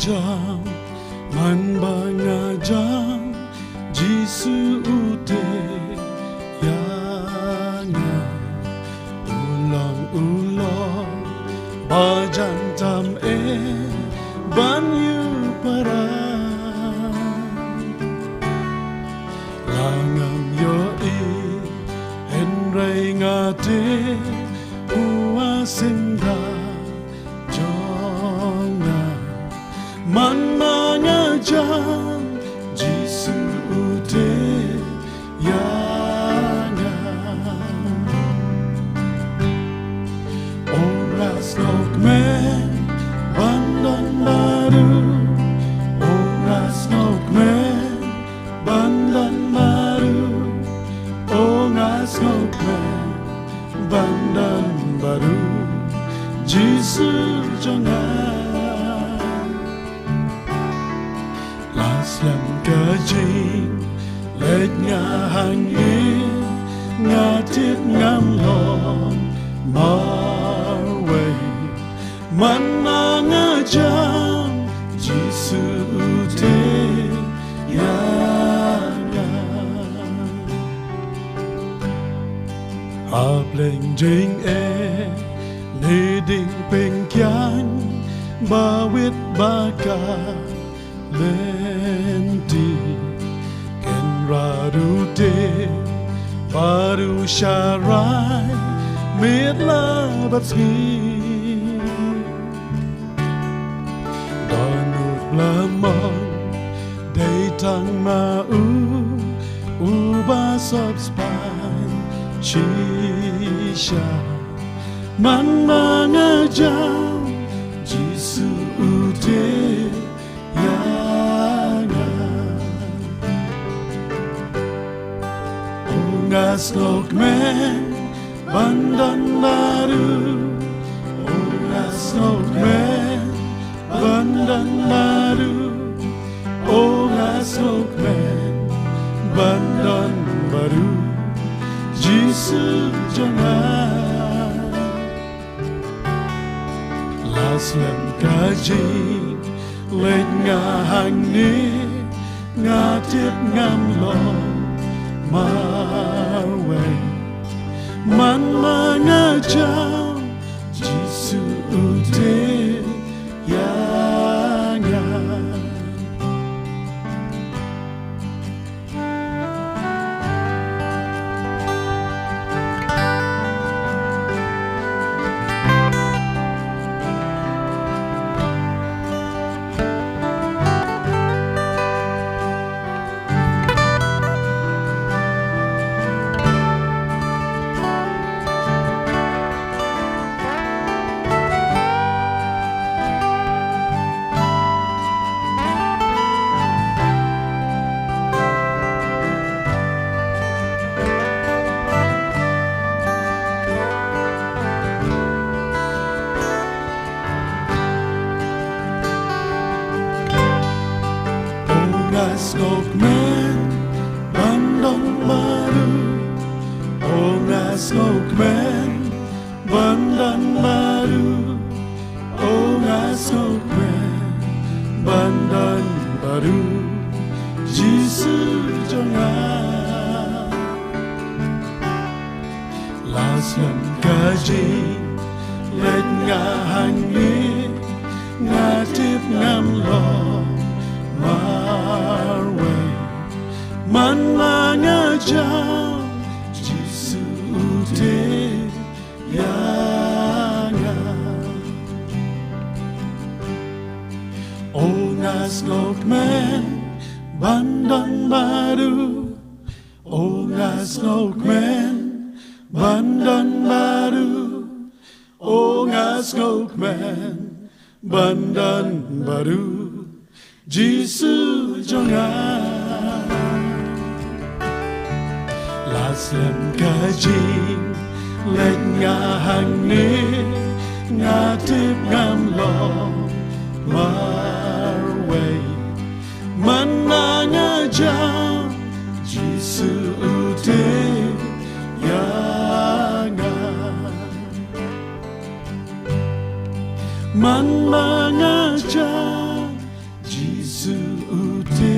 jam man bangajam Jisu ute yana ulang bajan tam ban yu para langam yo henry ngate uwa sinda jonga man mangajam Jisu ute yana oras nokmen bandan baru oras nokmen bandan baru oras nokmen bandan baru Jisu jangan laslam kajing lệch ngà hàng yên ngà thiết ngam lòng marway mana ngajam Jisu te yana Ableng jing ni ding peng kyang ba wit ba ka lenti ken radu te baru sharai mitla batski donut blamon day tang ma ba subspan shisha man mangajam Jisu ute yana ongas nokmen bandan baru ongas nokmen bandan baru ongas nokmen bandan baru Jisu jangan laslam kajing lệch ngà hàng ni ngà thiết ngam lòng marway man mangajam Jisu ute yana ongas nokmen bandan baru ongas nokmen bandan baru ongas nokmen bandan baru Jisu jangan laslam kajing lệch ngà hàng ni ngà thiết ngam lòng marway man mangajam Jisu te yana ongas nokmen bandan baru ongas nokmen bandan baru ongas nokmen bandan baru Jisu jangan laslam kajing lệch ngà hàng ni ngà thiết ngam lòng marway man mangajam Jisu te yana man mangajam Giêsu ưu thế